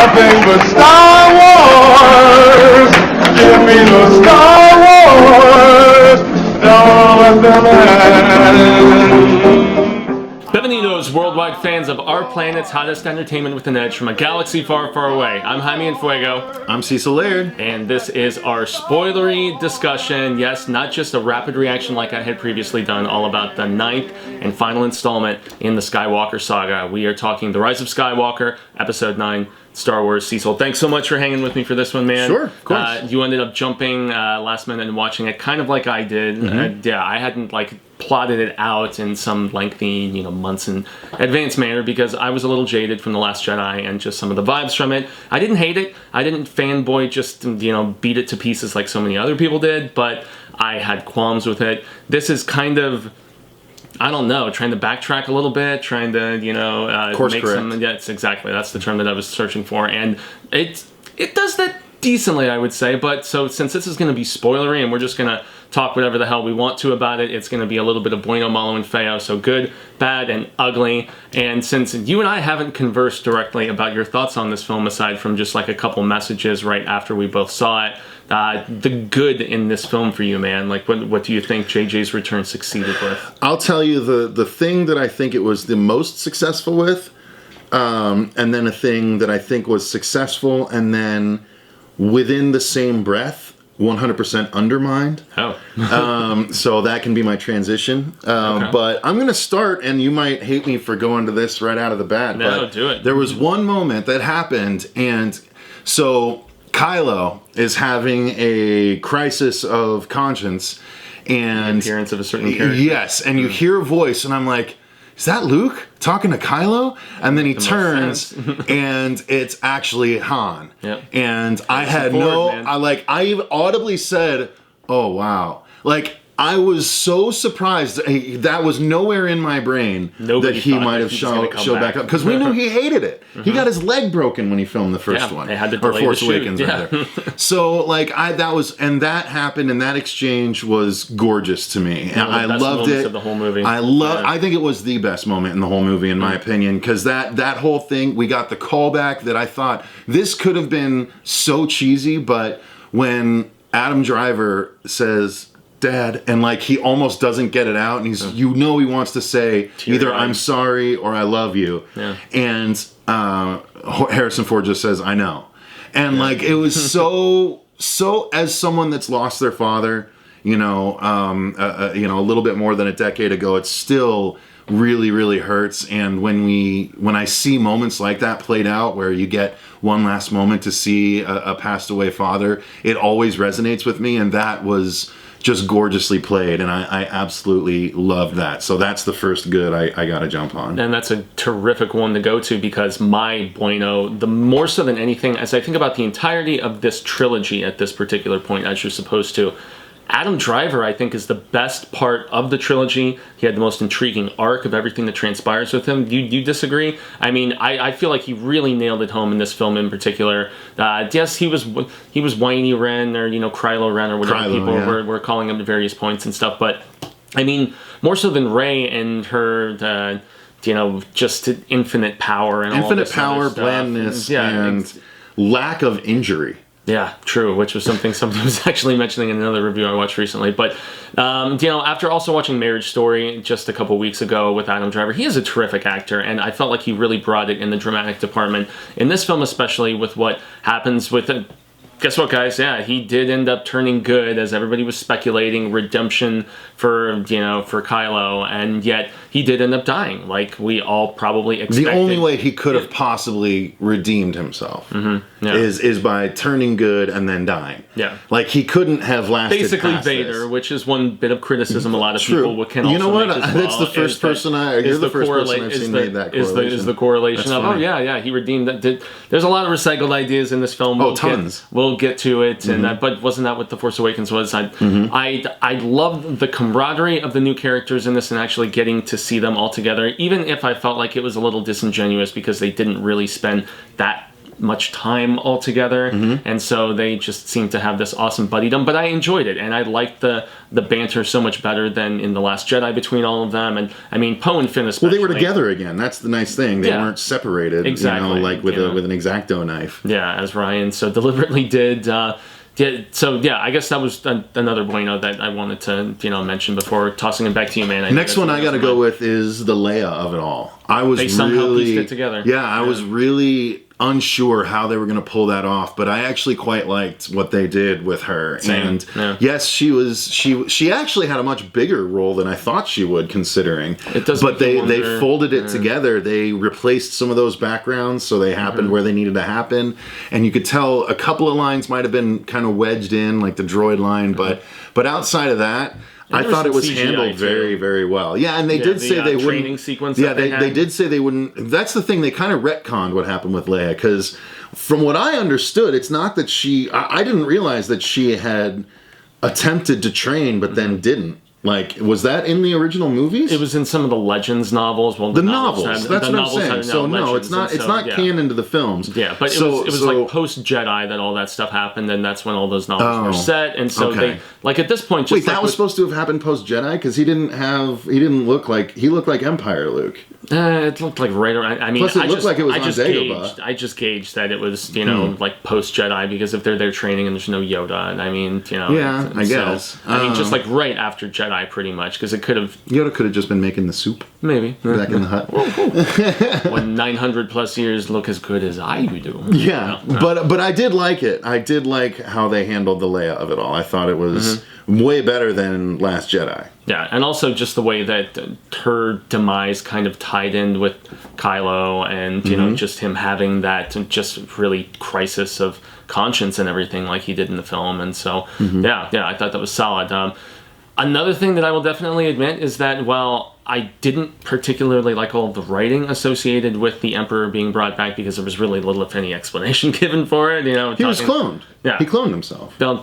nothing but Star Wars. Give me the Star Wars. Don't let them end. Bienvenidos, worldwide fans of our planet's hottest entertainment with an edge from a galaxy far, far away. I'm Jaime En Fuego. I'm Cecil Laird. And this is our spoilery discussion. Yes, not just a rapid reaction like I had previously done, all about the 9th and final installment in the Skywalker saga. We are talking The Rise of Skywalker, Episode 9, Star Wars. Cecil, thanks so much for hanging with me for this one, man. Sure, of course. You ended up jumping last minute and watching it kind of like I did. Yeah, I hadn't plotted it out in some lengthy, months in advance manner because I was a little jaded from The Last Jedi and just some of the vibes from it. I didn't hate it. I didn't fanboy just, beat it to pieces like so many other people did, but I had qualms with it. This is kind of, I don't know, trying to backtrack a little bit, trying to, course make correct. some, yes, exactly. That's the term that I was searching for. And it does that decently, I would say. But so since this is going to be spoilery and we're just going to talk whatever the hell we want to about it, it's going to be a little bit of bueno, malo, and feo. So good, bad, and ugly. And since you and I haven't conversed directly about your thoughts on this film, aside from just like a couple messages right after we both saw it, the good in this film for you, man, what do you think JJ's return succeeded with? I'll tell you the thing that I think it was the most successful with, and then a thing that I think was successful, and then within the same breath, 100% undermined. Oh. So that can be my transition. Okay. But I'm going to start, and you might hate me for going to this right out of the bat. No, but do it. There was one moment that happened, and so Kylo is having a crisis of conscience, and The appearance of a certain character. Yes, and you hear a voice, and I'm like, is that Luke talking to Kylo? And then he turns, and it's actually Han. Yep. And I had I even audibly said, "Oh wow!" I was so surprised that was nowhere in my brain that he might have showed back up, because we knew he hated it. He got his leg broken when he filmed the first one. They had to or delay Force the shoot. Awakens, Yeah. rather. So that happened, and that exchange was gorgeous to me. And I loved it. Of the whole movie. I think it was the best moment in the whole movie, in my opinion, because that whole thing, we got the callback that I thought this could have been so cheesy, but when Adam Driver says, "Dad," and he almost doesn't get it out, and he's he wants to say either "I'm sorry" or "I love you," and Harrison Ford just says "I know," and it was so as someone that's lost their father, a little bit more than a decade ago, it still really, really hurts. And when I see moments like that played out, where you get one last moment to see a passed away father, it always resonates with me, and that was just gorgeously played, and I absolutely loved that. So that's the first good I got to jump on. And that's a terrific one to go to, because my bueno, the more so than anything, as I think about the entirety of this trilogy at this particular point, as you're supposed to, Adam Driver, I think, is the best part of the trilogy. He had the most intriguing arc of everything that transpires with him. You disagree? I mean, I feel like he really nailed it home in this film in particular. Yes, he was Whiny Ren, or Krylo Ren, or whatever people were calling him at various points and stuff. But I mean, more so than Rey and her, just infinite power and infinite power, blandness, and lack of injury. Yeah, true, which was something somebody was actually mentioning in another review I watched recently. But, after also watching Marriage Story just a couple weeks ago with Adam Driver, he is a terrific actor, and I felt like he really brought it in the dramatic department. In this film especially, with what happens with it. Guess what, guys? Yeah, he did end up turning good, as everybody was speculating, redemption for Kylo, and yet he did end up dying, like we all probably expected. The only way he could have possibly redeemed himself is by turning good and then dying. Yeah. He couldn't have lasted basically past Vader, this. Which is one bit of criticism a lot of people can also what? make as well. That's the first person I've seen made that correlation. Is the correlation That's of, funny. he redeemed that. There's a lot of recycled ideas in this film. Tons. We'll get to it, and but wasn't that what The Force Awakens was? I loved the camaraderie of the new characters in this, and actually getting to see them all together, even if I felt like it was a little disingenuous because they didn't really spend that much time altogether, and so they just seem to have this awesome buddydom. But I enjoyed it, and I liked the banter so much better than in The Last Jedi between all of them. And I mean, Poe and Finn especially. Well, they were together again. That's the nice thing. They weren't separated. Exactly. You know, like with with an X-Acto knife. Yeah, as Ryan so deliberately did. So I guess that was another bueno that I wanted to mention before tossing it back to you, man. Next one I got to go with is the Leia of it all. I was they somehow pieced it together. Yeah, I was really unsure how they were going to pull that off, but I actually quite liked what they did with her. Same. And yes, she actually had a much bigger role than I thought she would, considering. It does. But they folded it together. They replaced some of those backgrounds so they happened where they needed to happen, and you could tell a couple of lines might have been kind of wedged in, like the droid line, but outside of that, I thought it was CGI handled very, very well. Yeah, and they did say they wouldn't. Training sequence. Yeah, they did say they wouldn't. That's the thing. They kind of retconned what happened with Leia, because from what I understood, it's not that I didn't realize that she had attempted to train, but then didn't. Like, was that in the original movies? It was in some of the Legends novels. Well, the novels. That's what I'm saying. So no, it's not. It's not canon to the films. Yeah, but it was like post Jedi that all that stuff happened, and that's when all those novels were set. And so they at this point. Just that was supposed to have happened post Jedi, because he looked like Empire Luke. It looked like right around. I mean, plus it looked like it was on Dagobah. I just gauged that it was like post Jedi, because if they're there training and there's no Yoda, and I mean Yeah, I guess. I mean, just like right after Jedi. Pretty much, because it could have... Yoda could have just been making the soup. Maybe. Back in the hut. When 900 plus years look as good as I do. Yeah, but I did like it. I did like how they handled the Leia of it all. I thought it was way better than Last Jedi. Yeah, and also just the way that her demise kind of tied in with Kylo, and, just him having that just really crisis of conscience and everything like he did in the film. And so, I thought that was solid. Another thing that I will definitely admit is that while I didn't particularly like all of the writing associated with the Emperor being brought back, because there was really little, if any, explanation given for it. He was cloned. Yeah, he cloned himself. Well,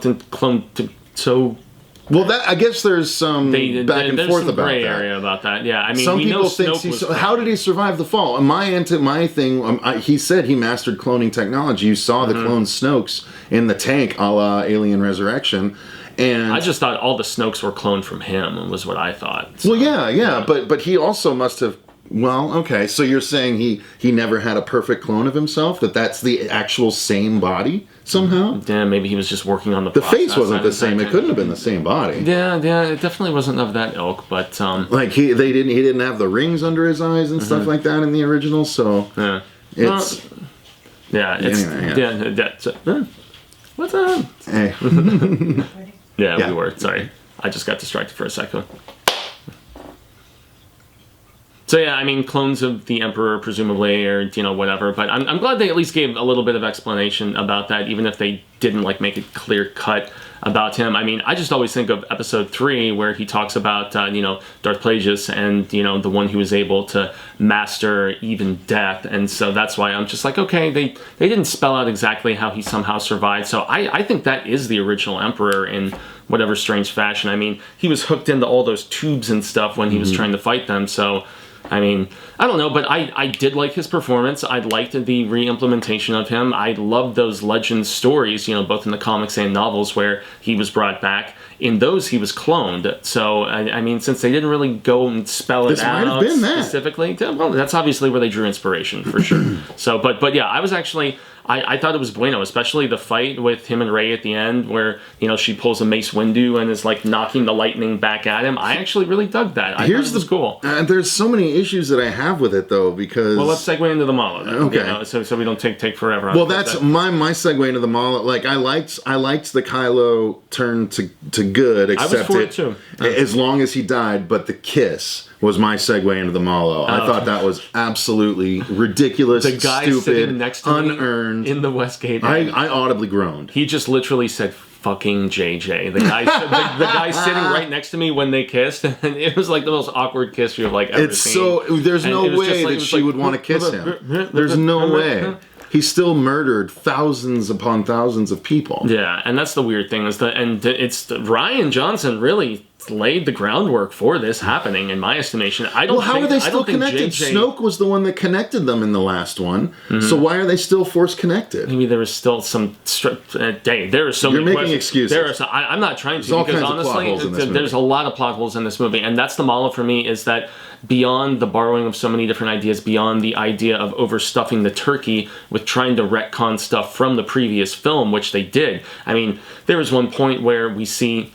I guess there's some back and forth about that. Gray area about that. Yeah, I mean, some people think how did he survive the fall? And my thing, he said he mastered cloning technology. You saw the clone Snokes in the tank, a la Alien Resurrection. And I just thought all the Snokes were cloned from him, was what I thought. So, well, yeah, but he also must have. Well, okay, so you're saying he never had a perfect clone of himself? That's the actual same body somehow? Yeah, maybe he was just working on the face wasn't the same. It couldn't have been the same body. Yeah, it definitely wasn't of that ilk, but like he didn't have the rings under his eyes and stuff like that in the original. So it's what's up? Hey. Yeah, we were. Sorry. I just got distracted for a second. So yeah, I mean, clones of the Emperor, presumably, or, whatever. But I'm glad they at least gave a little bit of explanation about that, even if they didn't, make it clear cut about him. I mean, I just always think of Episode 3, where he talks about, Darth Plagueis and, the one who was able to master even death. And so that's why I'm just like, okay, they didn't spell out exactly how he somehow survived. So I think that is the original Emperor in whatever strange fashion. I mean, he was hooked into all those tubes and stuff when he was trying to fight them. So, I mean, I don't know, but I did like his performance. I liked the re-implementation of him. I loved those Legends stories, both in the comics and novels, where he was brought back. In those, he was cloned. So, I mean, since they didn't really go and spell it out specifically, well, that's obviously where they drew inspiration, for sure. So, but yeah, I was actually... I thought it was bueno, especially the fight with him and Rey at the end, where, she pulls a Mace Windu and is, knocking the lightning back at him. I actually really dug that. I thought it was cool. There's so many issues that I have with it, though, because... Well, let's segue into the MALO, then. Okay. So we don't take forever on Well, that's my segue into the MALO. I liked the Kylo turn to good, except I was for it, too. As long as he died, but the kiss was my segue into the MALO. I thought that was absolutely ridiculous, the guy stupid, sitting next to unearned. In the Westgate. I audibly groaned. He just literally said, fucking JJ. The guy sitting right next to me when they kissed, and it was the most awkward kiss you've ever seen. There's no way that she would want to kiss him. There's no way. He still murdered thousands upon thousands of people. Yeah, and that's the weird thing it's Ryan Johnson really laid the groundwork for this happening, in my estimation. I don't. Well, how are they still connected? Snoke was the one that connected them in the last one. So why are they still force connected? Maybe there was still some. There are so many. You're making excuses. I'm not trying to, all because kinds of plot holes in honestly, this there's a lot of plot holes in this movie, and that's the MALO for me. Is that beyond the borrowing of so many different ideas, beyond the idea of overstuffing the turkey with trying to retcon stuff from the previous film, which they did. I mean, there was one point where we see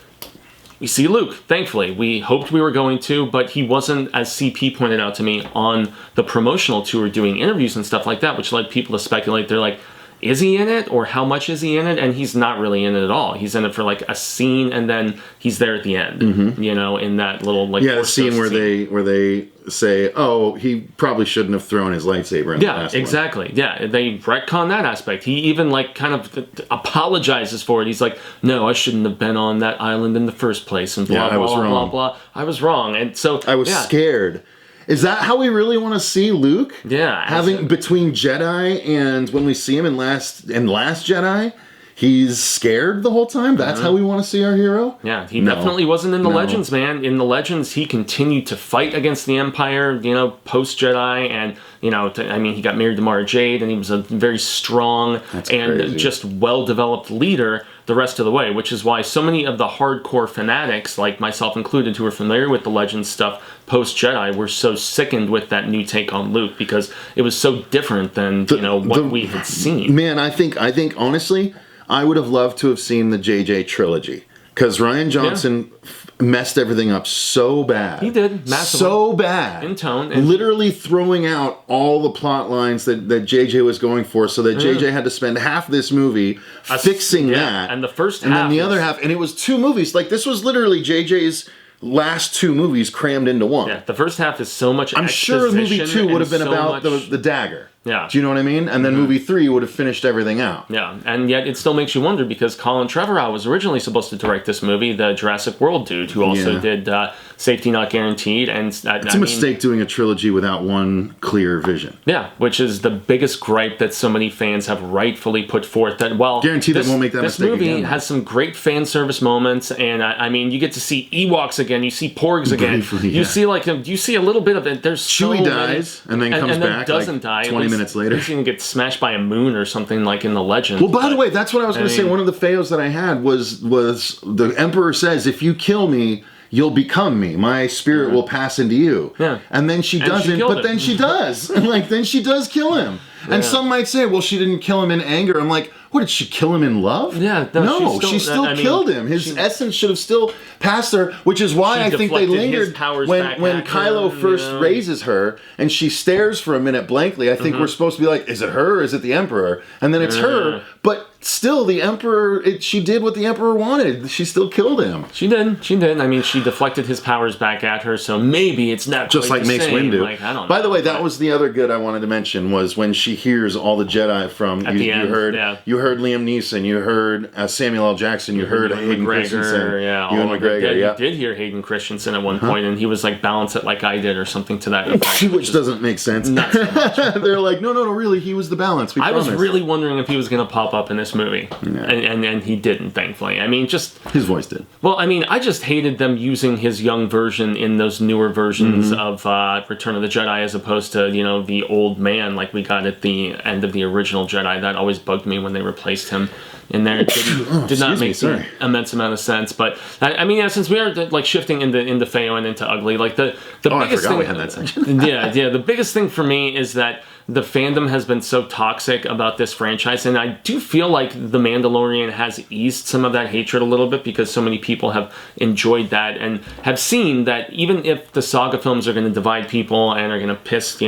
Luke, thankfully. We hoped we were going to, but he wasn't, as CP pointed out to me, on the promotional tour doing interviews and stuff like that, which led people to speculate. They're like, is he in it, or how much is he in it? And he's not really in it at all. He's in it for like a scene, and then he's there at the end. You know, in that little like the scene where they say, "Oh, he probably shouldn't have thrown his lightsaber." In the last exactly. one. Yeah, they retcon that aspect. He even like kind of apologizes for it. He's like, "No, I shouldn't have been on that island in the first place," and blah blah blah blah. I was wrong, and so I was scared. Is that how we really want to see Luke? Yeah. Having between Jedi and when we see him in Last Jedi, he's scared the whole time? That's how we want to see our hero? Yeah, he definitely wasn't in the Legends, man. In the Legends, he continued to fight against the Empire, you know, post-Jedi, and, you know, he got married to Mara Jade, and he was a very strong and just well-developed leader the rest of the way, which is why so many of the hardcore fanatics, like myself included, who are familiar with the Legends stuff post-Jedi, were so sickened with that new take on Luke, because it was so different than, what we had seen. Man, I think honestly, I would have loved to have seen the JJ trilogy, because Rian Johnson messed everything up so bad. He did, massively. So bad. In tone. Literally throwing out all the plot lines that JJ was going for, so that JJ had to spend half this movie fixing that. And the first half. And then the other half, and it was 2 movies. Like, this was literally JJ's last 2 movies crammed into one. Yeah, the first half is so much I'm sure movie 2 would have been about the dagger. Yeah. Do you know what I mean? And then movie 3 would have finished everything out. Yeah, and yet it still makes you wonder, because Colin Trevorrow was originally supposed to direct this movie, the Jurassic World dude, who also did Safety Not Guaranteed. And it's a mistake doing a trilogy without one clear vision. Yeah, which is the biggest gripe that so many fans have rightfully put forth. That, well, guaranteed they won't make that mistake again. This movie has some great fan service moments, and I mean, you get to see Ewoks again, you see Porgs again, briefly, you see a little bit of it. There's Chewie dies and then comes back doesn't like die 20 minutes later. He get smashed by a moon or something like in the Legends. Well, by the way, that's what I was going to say. One of the fails that I had was the Emperor says, "If you kill me, you'll become me. My spirit will pass into you." Yeah. And then she doesn't, but then she does. And like, then she does kill him. And some might say, well, she didn't kill him in anger. I'm like, what, did she kill him in love? Yeah. No, she still killed him. His essence should have still passed her, which is why I think they lingered when Kylo first raises her and she stares for a minute blankly. I think we're supposed to be like, is it her or is it the Emperor? And then it's her, but still the Emperor, she did what the Emperor wanted. She still killed him. She did. I mean, she deflected his powers back at her, so maybe it's not just like Mace Windu. Like, I don't know. By the way, that was the other good I wanted to mention, was when she hears all the Jedi from at the end. You heard Liam Neeson, you heard Samuel L. Jackson, you heard Hayden Christensen, Ewan McGregor. You did hear Hayden Christensen at one point, and he was like, balance it like I did, or something to that effect. Which doesn't make sense. Not so much. They're like, no, really, he was the balance. I was really wondering if he was going to pop up in this movie, and he didn't, thankfully. I mean, just his voice did. Well, I mean, I just hated them using his young version in those newer versions of Return of the Jedi, as opposed to the old man like we got at the end of the original Jedi. That always bugged me when they replaced him in there. It did not make an immense amount of sense. But I mean, since we are like shifting into Feo and into Ugly, like the biggest thing, we had that section. the biggest thing for me is that the fandom has been so toxic about this franchise, and I do feel like The Mandalorian has eased some of that hatred a little bit, because so many people have enjoyed that and have seen that even if the saga films are going to divide people and are going to piss,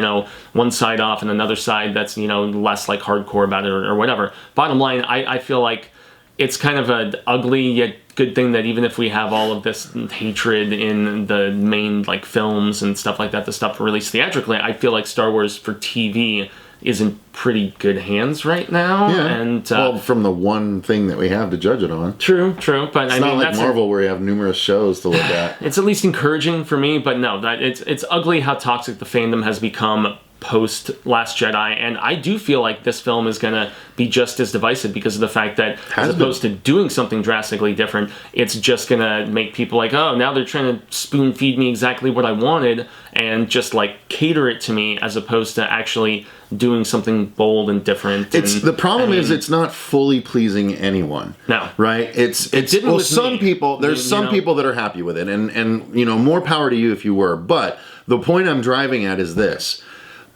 one side off and another side that's, less like hardcore about it or whatever, bottom line, I feel like it's kind of an ugly yet good thing that even if we have all of this hatred in the main like films and stuff like that, the stuff released theatrically, I feel like Star Wars for TV is in pretty good hands right now. Yeah. And well, from the one thing that we have to judge it on. True. But it's not like Marvel where you have numerous shows to look at. It's at least encouraging for me, but no, that it's ugly how toxic the fandom has become post Last Jedi, and I do feel like this film is going to be just as divisive because of the fact that as opposed to doing something drastically different, it's just going to make people like, oh, now they're trying to spoon feed me exactly what I wanted and just like cater it to me, as opposed to actually doing something bold and different. The problem is it's not fully pleasing anyone. No. Right? There's some people that are happy with it, and more power to you if you were. But the point I'm driving at is this.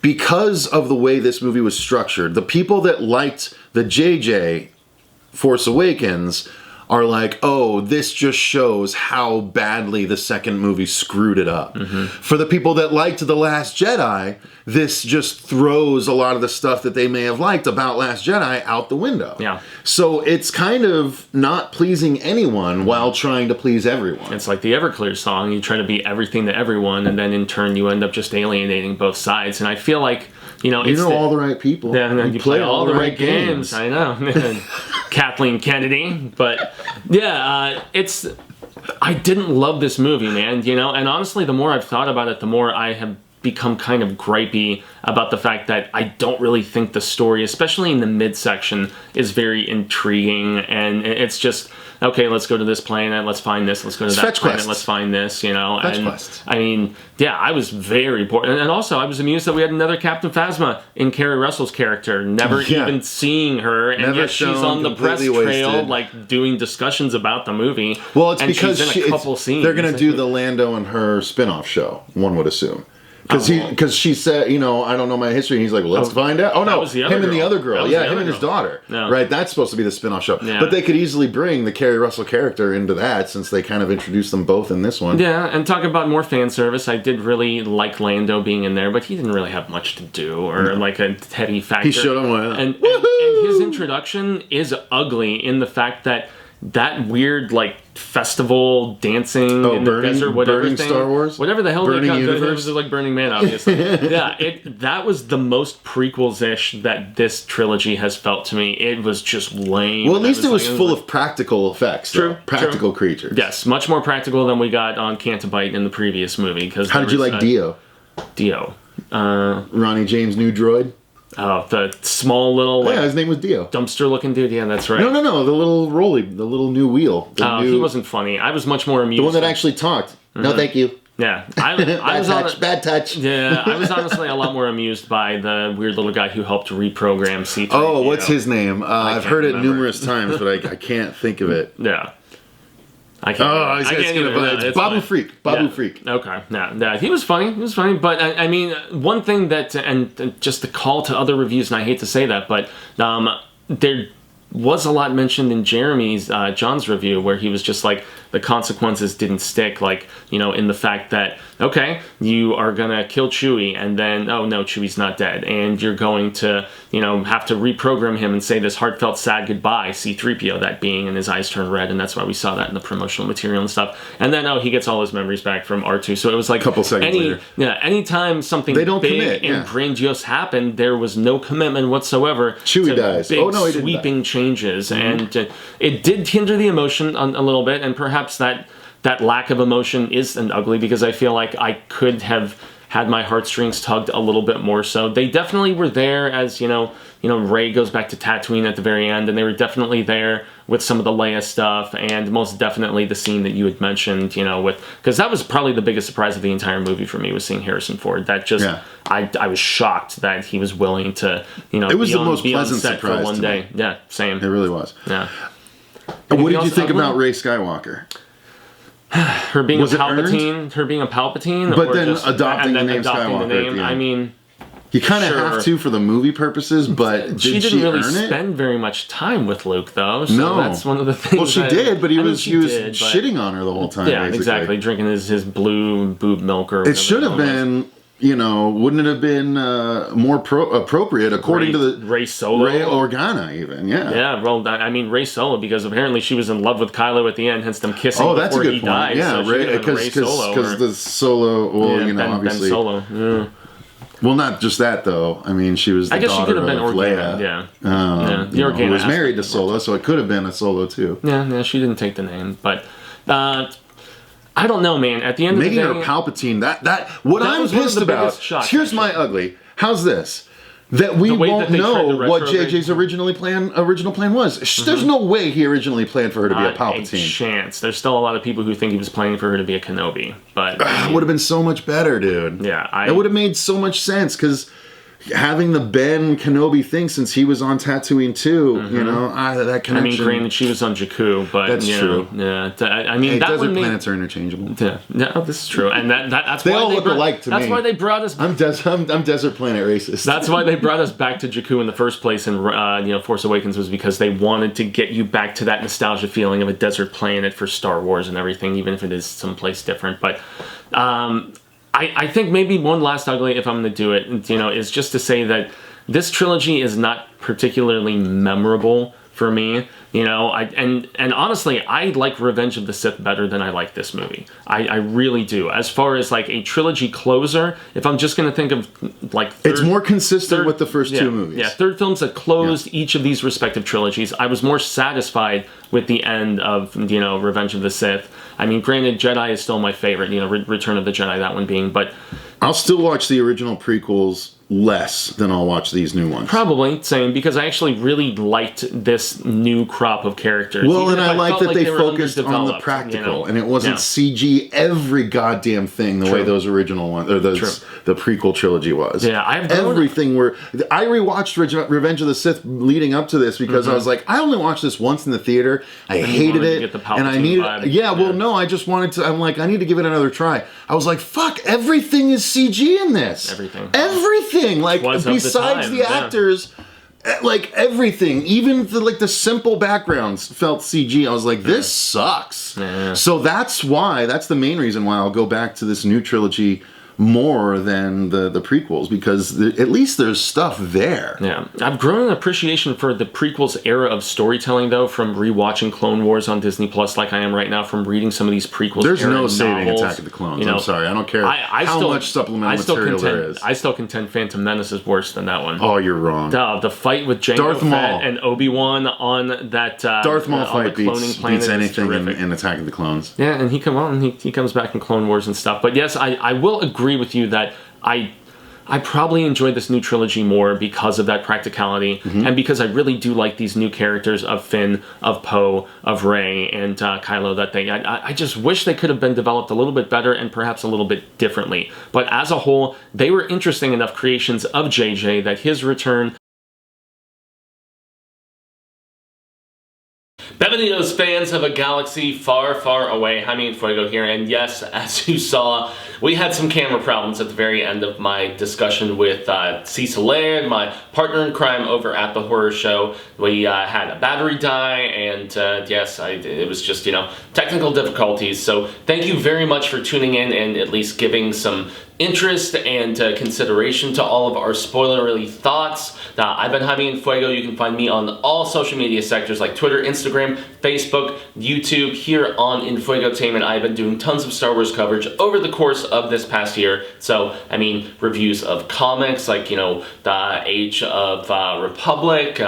Because of the way this movie was structured, the people that liked the JJ Force Awakens are like, oh, this just shows how badly the second movie screwed it up. Mm-hmm. For the people that liked The Last Jedi, this just throws a lot of the stuff that they may have liked about Last Jedi out the window. Yeah. So it's kind of not pleasing anyone while trying to please everyone. It's like the Everclear song. You try to be everything to everyone, and then in turn you end up just alienating both sides. And I feel like, it's all the right people. Yeah, and then you play all the right games. I know. Kathleen Kennedy. But yeah, I didn't love this movie, man, and honestly, the more I've thought about it, the more I have become kind of gripey about the fact that I don't really think the story, especially in the midsection, is very intriguing, and it's just, okay, let's go to this planet, let's find this, let's go to that planet, let's find this, Fetch quests. I mean, yeah, I was very bored, and also I was amused that we had another Captain Phasma in Carrie Russell's character, never even seeing her, and yet she's on the press trail, like, doing discussions about the movie. Well, it's and because she's in a couple scenes. They're going to do the Lando and her spin-off show, one would assume. Because she said, I don't know my history. And he's like, well, let's find out. Oh, no, him and the other girl. Yeah, him and his daughter. No. Right, that's supposed to be the spin-off show. Yeah. But they could easily bring the Carrie Russell character into that, since they kind of introduced them both in this one. Yeah, and talk about more fan service. I did really like Lando being in there, but he didn't really have much to do, or like a heady factor. He showed him well. And his introduction is ugly in the fact that weird, like, festival dancing in the desert, whatever burning thing, Star Wars, whatever the hell burning they call it, universe. it was like Burning Man, obviously. Yeah, that was the most prequels-ish that this trilogy has felt to me. It was just lame. Well, at least it was full of practical effects. True, practical creatures. Yes, much more practical than we got on Cantabite in the previous movie. How did you like Dio? Dio, Ronnie James' new droid. Oh, the small little his name was Dio. Dumpster-looking dude. Yeah, that's right. No, the little the little new wheel. He wasn't funny. I was much more amused. The one that actually talked. Mm-hmm. No, thank you. Yeah, I was bad touch. Yeah, I was honestly a lot more amused by the weird little guy who helped reprogram C3PO. Oh, what's his name? I've heard it numerous times, but I can't think of it. Yeah. I can't. It's Babu Freak. Babu Freak. Okay. Yeah, he was funny. But I mean, one thing that, and just the call to other reviews, and I hate to say that, but there was a lot mentioned in John's review, where he was just like, the consequences didn't stick, like, in the fact that, okay, you are gonna kill Chewie, and then, oh no, Chewie's not dead, and you're going to, have to reprogram him and say this heartfelt sad goodbye, C3PO that being, and his eyes turn red, and that's why we saw that in the promotional material and stuff. And then, he gets all his memories back from R2, so it was like, couple seconds later. Yeah, anytime something big and grandiose happened, there was no commitment whatsoever Chewie dies. Big sweeping changes, and it did hinder the emotion a little bit, and perhaps that lack of emotion isn't ugly, because I feel like I could have had my heartstrings tugged a little bit more so. They definitely were there as, Rey goes back to Tatooine at the very end, and they were definitely there with some of the Leia stuff, and most definitely the scene that you had mentioned, because that was probably the biggest surprise of the entire movie for me, was seeing Harrison Ford. That just, I was shocked that he was willing to, it was the most pleasant surprise surprise for one day. Yeah, same. It really was. Yeah. And what did you think about Rey Skywalker? Her being a Palpatine, but then adopting the name Skywalker. I mean, you kind of have to for the movie purposes, but she didn't really spend very much time with Luke, though. So that's one of the things. Well, she did, but he was shitting on her the whole time. Yeah, basically. Exactly, drinking his blue boob milk or. It should have been. Wouldn't it have been more appropriate according to the Rey Solo, Rey Organa, even? Yeah. Yeah. Well, I mean Rey Solo, because apparently she was in love with Kylo at the end, hence them kissing before he died. Yeah, because the Solo. Well, obviously. Ben Solo. Yeah. Well, not just that though. I mean, she was the daughter of Leia. Yeah. Who was married to Solo, so it could have been a Solo too. Yeah. She didn't take the name, but. I don't know, man. At the end of the day, making her Palpatine. What I'm pissed about. Here's my ugly. how's this? That we won't know what JJ's original plan was. There's no way he originally planned for her to be a Palpatine. A chance. There's still a lot of people who think he was planning for her to be a Kenobi, but it would have been so much better, dude. Yeah, it would have made so much sense because having the Ben Kenobi thing since he was on Tatooine too, you know, that connection. I mean, granted, she was on Jakku, but that's true. Yeah, I mean, that desert planets are interchangeable. Yeah, no, this is true, and that's they why all look alike to me. That's why they brought us. I'm desert planet racist. That's why they brought us back to Jakku in the first place, and Force Awakens was because they wanted to get you back to that nostalgia feeling of a desert planet for Star Wars and everything, even if it is someplace different. But I think maybe one last ugly, if I'm going to do it, is just to say that this trilogy is not particularly memorable for me. And honestly, I like Revenge of the Sith better than I like this movie. I really do. As far as like a trilogy closer, if I'm just going to think of like it's more consistent with the first two movies. Yeah, third films that closed each of these respective trilogies. I was more satisfied with the end of Revenge of the Sith. I mean, granted, Jedi is still my favorite. Return of the Jedi, that one being, but I'll still watch the original prequels less than I'll watch these new ones. Probably, same, because I actually really liked this new crop of characters. Well, and I like that they focused on the practical, and it wasn't CG every goddamn thing the way those original ones, or the prequel trilogy was. Yeah, everything were. I rewatched Revenge of the Sith leading up to this because I was like, I only watched this once in the theater. I hated it, and I needed. Well, no, I just wanted to. I'm like, I need to give it another try. I was like, fuck, everything is CG in this. Everything. Like, besides the actors, like, everything, even the simple backgrounds felt CG. I was like, this sucks. Yeah. So that's the main reason why I'll go back to this new trilogy more than the prequels, because at least there's stuff there. Yeah, I've grown an appreciation for the prequels era of storytelling, though, from rewatching Clone Wars on Disney Plus, like I am right now, from reading some of these prequels. There's era no saving novels. Attack of the Clones. I'm sorry, I don't care how much supplemental material there is. I still contend Phantom Menace is worse than that one. Oh, you're wrong. The fight with Jango Fett and Obi-Wan on that Darth Maul fight beats anything in Attack of the Clones. Yeah, and he comes back in Clone Wars and stuff. But yes, I will agree with you that I probably enjoyed this new trilogy more because of that practicality, and because I really do like these new characters of Finn, of Poe, of Rey, and Kylo. I just wish they could have been developed a little bit better and perhaps a little bit differently. But as a whole, they were interesting enough creations of JJ that his return. Bienvenidos, fans of a galaxy far, far away. Jaime En Fuego here, and yes, as you saw, we had some camera problems at the very end of my discussion with Cecil Laird, my partner in crime over at the horror show. We had a battery die, and yes, it was just, technical difficulties. So thank you very much for tuning in and at least giving some interest and consideration to all of our spoiler-worthy thoughts. I've been Jaime En Fuego. You can find me on all social media sectors like Twitter, Instagram, Facebook, YouTube. Here on Enfuegotainment, I've been doing tons of Star Wars coverage over the course of this past year. So, I mean, reviews of comics like, the Age of Republic,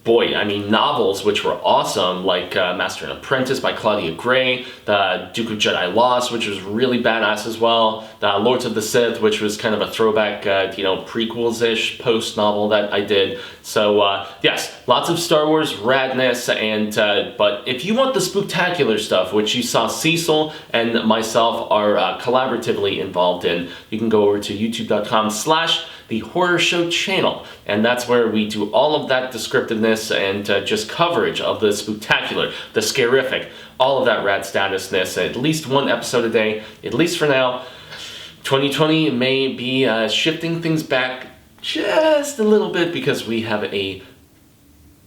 novels which were awesome, like Master and Apprentice by Claudia Gray, the Duke of Jedi Lost, which was really badass as well, the Lords of the Sith, which was kind of a throwback, prequels-ish post-novel that I did. So, yes, lots of Star Wars radness, and but if you want the spooktacular stuff, which you saw Cecil and myself are collaboratively involved in, you can go over to youtube.com/The Horror Show channel, and that's where we do all of that descriptiveness and just coverage of the spooktacular, the scarific, all of that rad statusness, at least one episode a day, at least for now. 2020 may be shifting things back just a little bit because we have a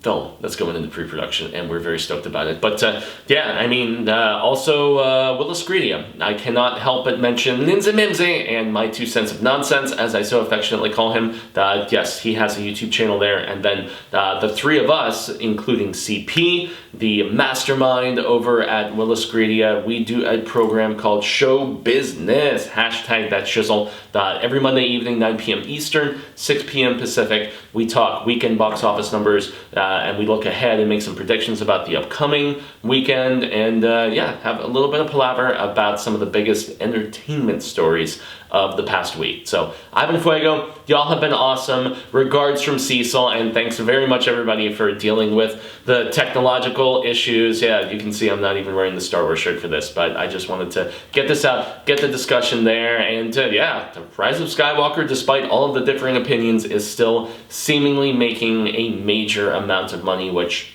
film that's going into pre-production, and we're very stoked about it. But yeah, I mean, also Willis Greedia. I cannot help but mention Ninza Mimsy and my 2 cents of nonsense, as I so affectionately call him. Yes, he has a YouTube channel there, and then the three of us, including CP, the mastermind over at Willis Greedia, we do a program called Show Business, #thatshizzle. Every Monday evening, 9 p.m. Eastern, 6 p.m. Pacific, we talk weekend box office numbers, and we look ahead and make some predictions about the upcoming weekend, and yeah, have a little bit of palaver about some of the biggest entertainment stories of the past week. So, I'm Enfuego. Y'all have been awesome. Regards from Cecil, and thanks very much everybody for dealing with the technological issues. Yeah, you can see I'm not even wearing the Star Wars shirt for this, but I just wanted to get this out, get the discussion there, and yeah, the Rise of Skywalker, despite all of the differing opinions, is still seemingly making a major amount of money, which,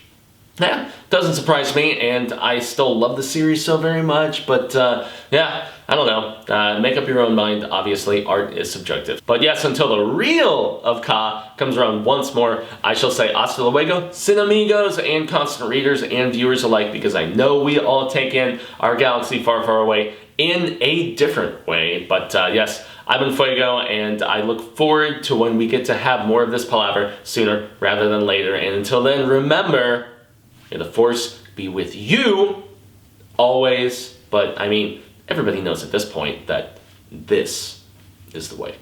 yeah, doesn't surprise me, and I still love the series so very much, but yeah, I don't know. Make up your own mind. Obviously, art is subjective. But yes, until the real of Ka comes around once more, I shall say hasta luego, Cinemigos, and constant readers and viewers alike, because I know we all take in our galaxy far, far away in a different way. But yes, I'm Enfuego, and I look forward to when we get to have more of this palaver sooner rather than later. And until then, remember, may the Force be with you always. But I mean, everybody knows at this point that this is the way.